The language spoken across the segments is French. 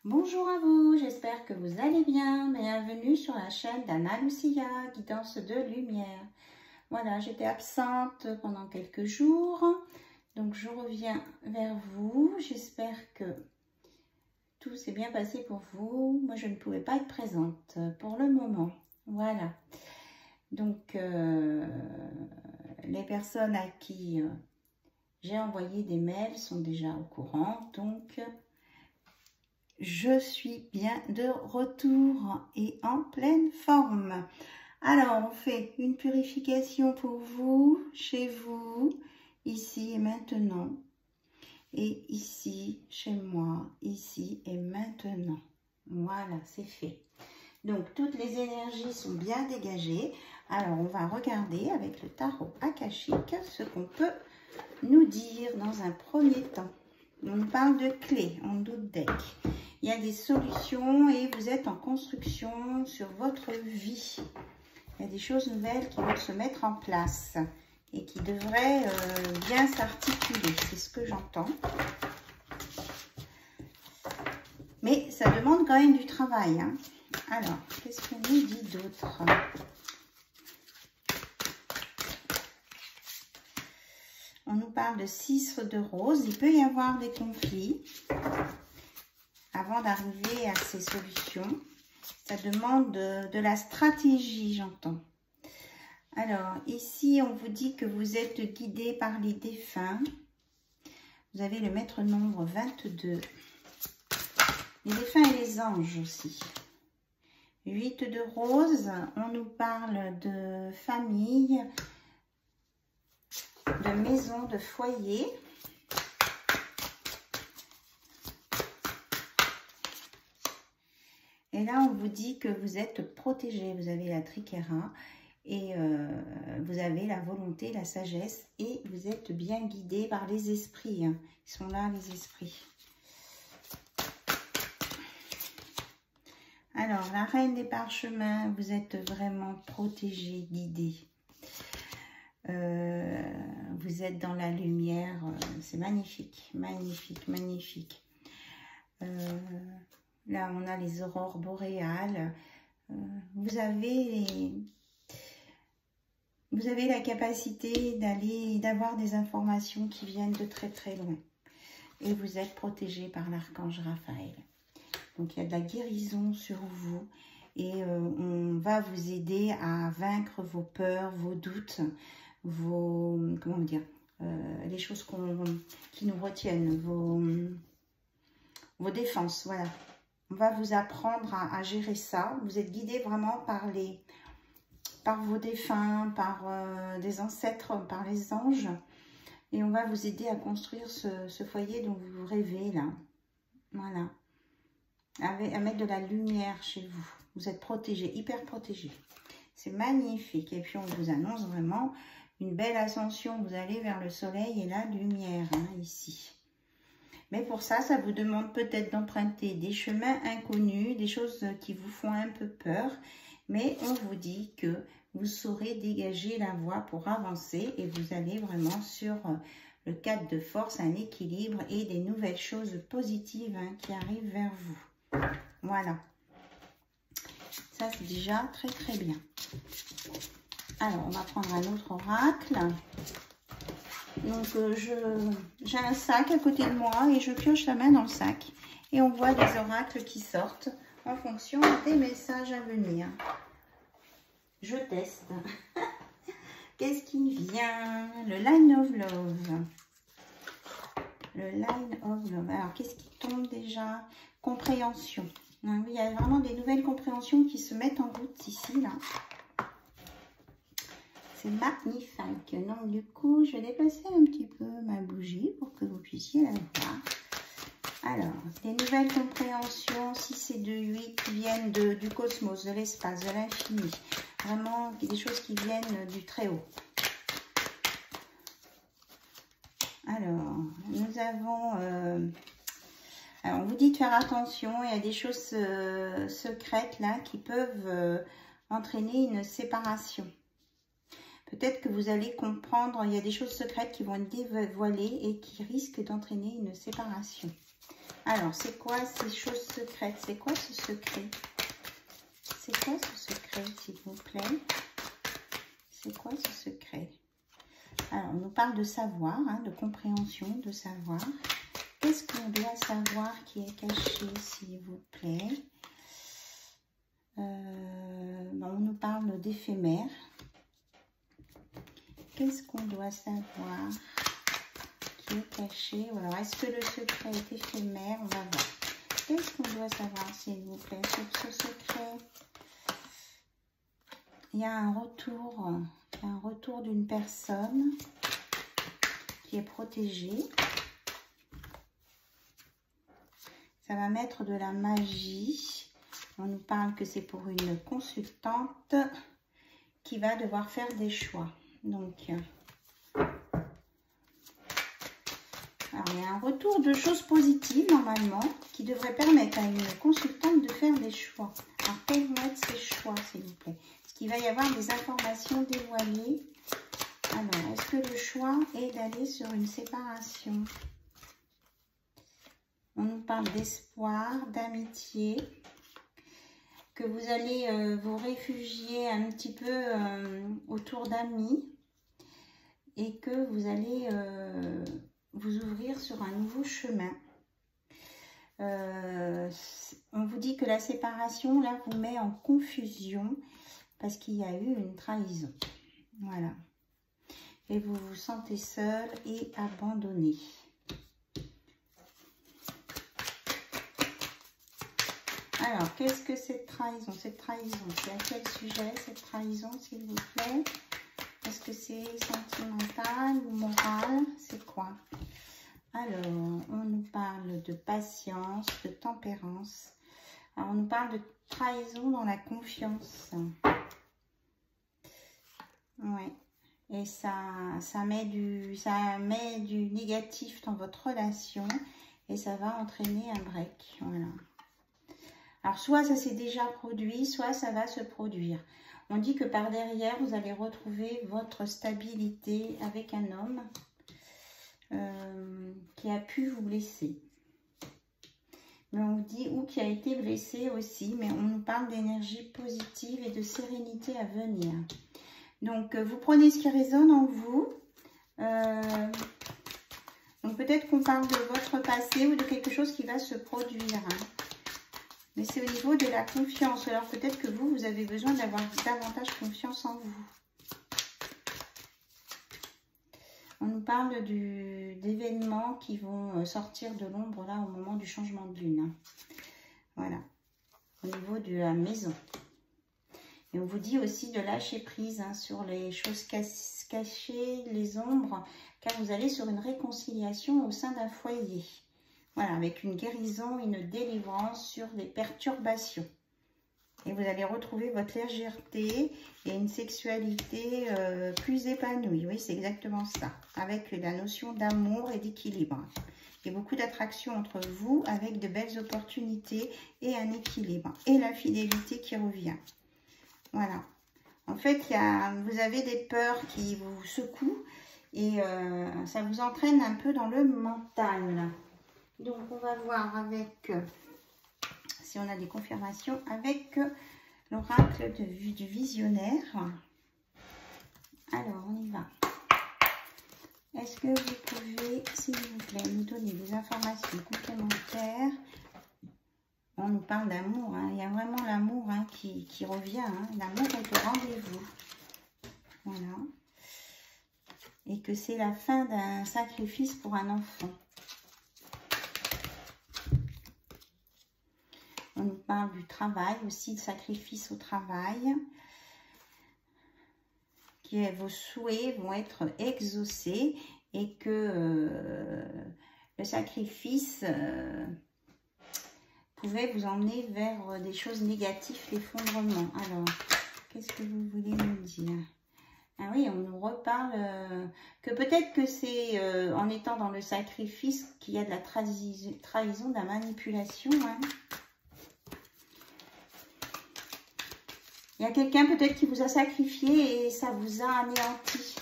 Bonjour à vous, j'espère que vous allez bien. Bienvenue sur la chaîne d'Anna Lucia, guidance de lumière. Voilà, j'étais absente pendant quelques jours, donc je reviens vers vous. J'espère que tout s'est bien passé pour vous. Moi, je ne pouvais pas être présente pour le moment. Voilà. Donc, les personnes à qui j'ai envoyé des mails sont déjà au courant. Donc, je suis bien de retour et en pleine forme. Alors, on fait une purification pour vous, chez vous, ici et maintenant. Et ici, chez moi, ici et maintenant. Voilà, c'est fait. Donc, toutes les énergies sont bien dégagées. Alors, on va regarder avec le tarot akashique ce qu'on peut nous dire dans un premier temps. On parle de clés en doute deck. Il y a des solutions et vous êtes en construction sur votre vie. Il y a des choses nouvelles qui vont se mettre en place et qui devraient bien s'articuler. C'est ce que j'entends. Mais ça demande quand même du travail, hein. Alors, qu'est-ce qu'on nous dit d'autre ? On nous parle de 6 de rose. Il peut y avoir des conflits avant d'arriver à ces solutions. Ça demande de la stratégie, j'entends. Alors, ici, on vous dit que vous êtes guidé par les défunts. Vous avez le maître nombre 22. Les défunts et les anges aussi. 8 de rose. On nous parle de famille, de maison, de foyer. Et là, on vous dit que vous êtes protégé. Vous avez la triquera et vous avez la volonté, la sagesse et vous êtes bien guidé par les esprits. Hein. Ils sont là, les esprits. Alors, la reine des parchemins, vous êtes vraiment protégé, guidé. Vous êtes dans la lumière. C'est magnifique, magnifique, magnifique. Là, on a les aurores boréales. Vous avez la capacité d'avoir des informations qui viennent de très très loin. Et vous êtes protégé par l'archange Raphaël. Donc, il y a de la guérison sur vous. Et on va vous aider à vaincre vos peurs, vos doutes, vos... Comment dire, les choses qui nous retiennent, vos défenses, voilà. On va vous apprendre à gérer ça. Vous êtes guidé vraiment par vos défunts, par des ancêtres, par les anges. Et on va vous aider à construire ce foyer dont vous rêvez là. Voilà. À mettre de la lumière chez vous. Vous êtes protégé, hyper protégé. C'est magnifique. Et puis on vous annonce vraiment une belle ascension. Vous allez vers le soleil et la lumière, hein, ici. Mais pour ça, ça vous demande peut-être d'emprunter des chemins inconnus, des choses qui vous font un peu peur. Mais on vous dit que vous saurez dégager la voie pour avancer et vous allez vraiment sur le cadre de force, un équilibre et des nouvelles choses positives, hein, qui arrivent vers vous. Voilà. Ça, c'est déjà très très bien. Alors, on va prendre un autre oracle. Donc, j'ai un sac à côté de moi et je pioche la main dans le sac. Et on voit des oracles qui sortent en fonction des messages à venir. Je teste. Qu'est-ce qui vient? Le Line of Love. Le Line of Love. Alors, qu'est-ce qui tombe déjà? Compréhension. Il y a vraiment des nouvelles compréhensions qui se mettent en route ici, là. C'est magnifique. Donc, du coup, je vais déplacer un petit peu ma bougie pour que vous puissiez la voir. Alors, des nouvelles compréhensions, 6 et 2, 8, qui viennent du cosmos, de l'espace, de l'infini. Vraiment, des choses qui viennent du très haut. Alors, nous avons... alors, on vous dit de faire attention, il y a des choses secrètes là qui peuvent entraîner une séparation. Peut-être que vous allez comprendre, il y a des choses secrètes qui vont être dévoilées et qui risquent d'entraîner une séparation. Alors, c'est quoi ces choses secrètes? C'est quoi ce secret? C'est quoi ce secret, s'il vous plaît? C'est quoi ce secret? Alors, on nous parle de savoir, hein, de compréhension, de savoir. Qu'est-ce qu'on doit savoir qui est caché, s'il vous plaît? On nous parle d'éphémère. Qu'est-ce qu'on doit savoir qui est caché? Alors, est-ce que le secret est éphémère? On va voir. Qu'est-ce qu'on doit savoir, s'il vous plaît, sur ce secret? Il y a un retour d'une personne qui est protégée. Ça va mettre de la magie. On nous parle que c'est pour une consultante qui va devoir faire des choix. Donc, alors, il y a un retour de choses positives, normalement, qui devrait permettre à une consultante de faire des choix. Alors, quels vont être ces choix, s'il vous plaît? Est-ce qu'il va y avoir des informations dévoilées? Alors, est-ce que le choix est d'aller sur une séparation? On nous parle d'espoir, d'amitié, que vous allez vous réfugier un petit peu autour d'amis et que vous allez vous ouvrir sur un nouveau chemin. On vous dit que la séparation, là, vous met en confusion parce qu'il y a eu une trahison. Voilà. Et vous vous sentez seul et abandonné. Alors, qu'est-ce que cette trahison? Cette trahison, c'est à quel sujet cette trahison, s'il vous plaît? Est-ce que c'est sentimental ou moral? C'est quoi? Alors, on nous parle de patience, de tempérance. Alors, on nous parle de trahison dans la confiance. Ouais. Et ça met du négatif dans votre relation et ça va entraîner un break. Voilà. Alors, soit ça s'est déjà produit, soit ça va se produire. On dit que par derrière, vous allez retrouver votre stabilité avec un homme qui a pu vous blesser. Mais on vous dit, ou qui a été blessé aussi, mais on nous parle d'énergie positive et de sérénité à venir. Donc, vous prenez ce qui résonne en vous. Donc, peut-être qu'on parle de votre passé ou de quelque chose qui va se produire. Hein. Mais c'est au niveau de la confiance. Alors, peut-être que vous avez besoin d'avoir davantage confiance en vous. On nous parle d'événements qui vont sortir de l'ombre là au moment du changement de lune. Voilà. Au niveau de la maison. Et on vous dit aussi de lâcher prise hein, sur les choses cachées, les ombres, car vous allez sur une réconciliation au sein d'un foyer. Voilà, avec une guérison, une délivrance sur les perturbations. Et vous allez retrouver votre légèreté et une sexualité plus épanouie. Oui, c'est exactement ça. Avec la notion d'amour et d'équilibre. Il y a beaucoup d'attraction entre vous avec de belles opportunités et un équilibre. Et la fidélité qui revient. Voilà. En fait, vous avez des peurs qui vous secouent et ça vous entraîne un peu dans le mental. Donc, on va voir avec, si on a des confirmations, avec l'oracle du visionnaire. Alors, on y va. Est-ce que vous pouvez, s'il vous plaît, nous donner des informations complémentaires? On nous parle d'amour, hein. Il y a vraiment l'amour hein, qui revient. Hein. L'amour est au rendez-vous. Voilà. Et que c'est la fin d'un sacrifice pour un enfant. On nous parle du travail, aussi de sacrifice au travail. Vos souhaits vont être exaucés et que le sacrifice pouvait vous emmener vers des choses négatives, l'effondrement. Alors, qu'est-ce que vous voulez nous dire? Ah oui, on nous reparle que peut-être que c'est en étant dans le sacrifice qu'il y a de la trahison, de la manipulation. Hein. Il y a quelqu'un peut-être qui vous a sacrifié et ça vous a anéanti.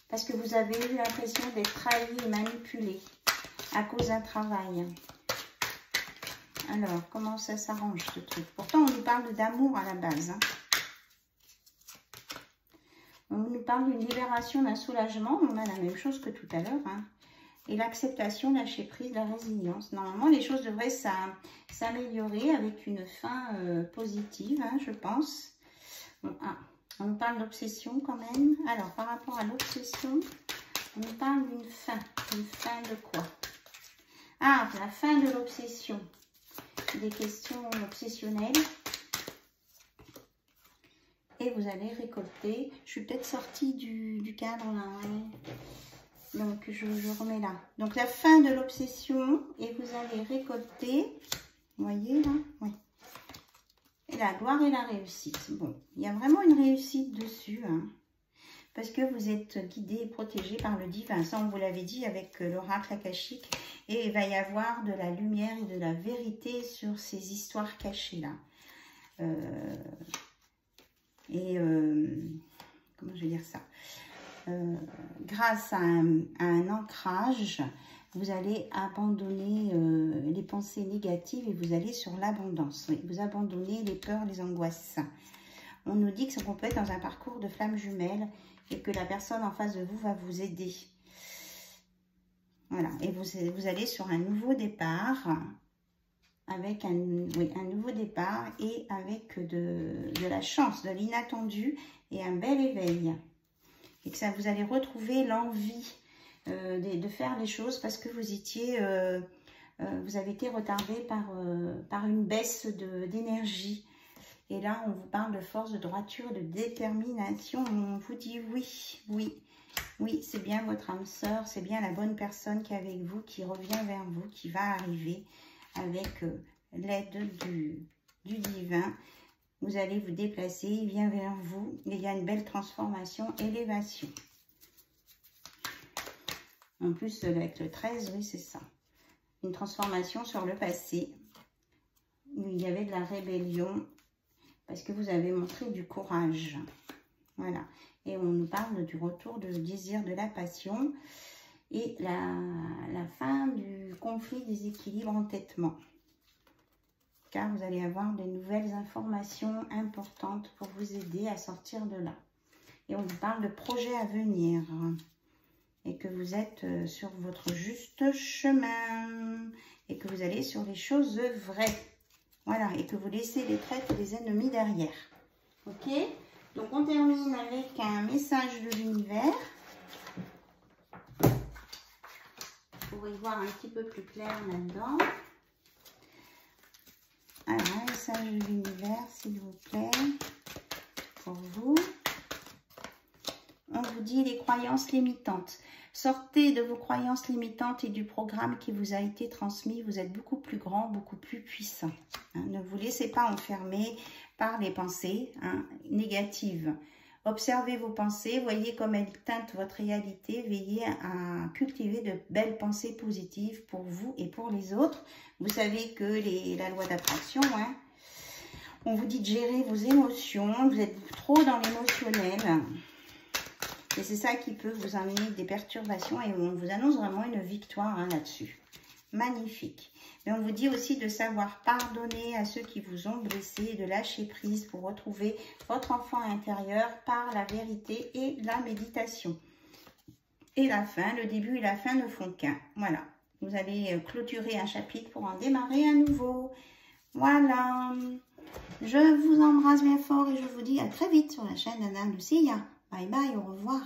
Parce que vous avez eu l'impression d'être trahi et manipulé à cause d'un travail. Alors, comment ça s'arrange ce truc? Pourtant, on nous parle d'amour à la base. Hein. On nous parle d'une libération, d'un soulagement. On a la même chose que tout à l'heure. Hein. Et l'acceptation, lâcher prise, la résilience. Normalement, les choses devraient s'améliorer avec une fin positive, hein, je pense. Bon, on nous parle d'obsession quand même. Alors, par rapport à l'obsession, on nous parle d'une fin. Une fin de quoi? Ah, la fin de l'obsession. Des questions obsessionnelles. Et vous allez récolter. Je suis peut-être sortie du cadre là. Ouais. Donc je remets là. Donc la fin de l'obsession. Et vous allez récolter. Vous voyez là? Oui. Et la gloire et la réussite. Bon, il y a vraiment une réussite dessus. Hein, parce que vous êtes guidé et protégé par le divin. Ça, on vous l'avait dit avec l'oracle akashique. Et il va y avoir de la lumière et de la vérité sur ces histoires cachées là. Comment je vais dire ça, grâce à un ancrage, vous allez abandonner les pensées négatives et vous allez sur l'abondance. Oui, vous abandonnez les peurs, les angoisses. On nous dit qu'on peut être dans un parcours de flammes jumelles et que la personne en face de vous va vous aider. Voilà, et vous allez sur un nouveau départ. Avec un nouveau départ et avec de la chance, de l'inattendu et un bel éveil. Et que ça, vous allez retrouver l'envie de faire les choses parce que vous étiez, vous avez été retardé par une baisse d'énergie. Et là, on vous parle de force, de droiture, de détermination. On vous dit oui, oui, oui, c'est bien votre âme sœur, c'est bien la bonne personne qui est avec vous, qui revient vers vous, qui va arriver. Avec l'aide du divin, vous allez vous déplacer, il vient vers vous, et il y a une belle transformation, élévation. En plus, avec le 13, oui, c'est ça. Une transformation sur le passé, où il y avait de la rébellion, parce que vous avez montré du courage. Voilà. Et on nous parle du retour du désir de la passion. Et la fin du conflit, des équilibres, entêtement. Car vous allez avoir de nouvelles informations importantes pour vous aider à sortir de là. Et on vous parle de projets à venir. Et que vous êtes sur votre juste chemin. Et que vous allez sur les choses vraies. Voilà. Et que vous laissez les traites et les ennemis derrière. Ok? Donc on termine avec un message de l'univers. Pour y voir un petit peu plus clair là-dedans. Alors, un message de l'univers, s'il vous plaît, pour vous. On vous dit les croyances limitantes. Sortez de vos croyances limitantes et du programme qui vous a été transmis. Vous êtes beaucoup plus grand, beaucoup plus puissant. Hein, ne vous laissez pas enfermer par les pensées négatives. Observez vos pensées, voyez comme elles teintent votre réalité, veillez à cultiver de belles pensées positives pour vous et pour les autres. Vous savez que la loi d'attraction, hein, on vous dit de gérer vos émotions, vous êtes trop dans l'émotionnel. Et c'est ça qui peut vous amener des perturbations et on vous annonce vraiment une victoire là-dessus. Magnifique. Mais on vous dit aussi de savoir pardonner à ceux qui vous ont blessé, de lâcher prise pour retrouver votre enfant intérieur par la vérité et la méditation. Et la fin, le début et la fin ne font qu'un. Voilà. Vous allez clôturer un chapitre pour en démarrer un nouveau. Voilà. Je vous embrasse bien fort et je vous dis à très vite sur la chaîne d'Anna Lucia. Bye bye, au revoir.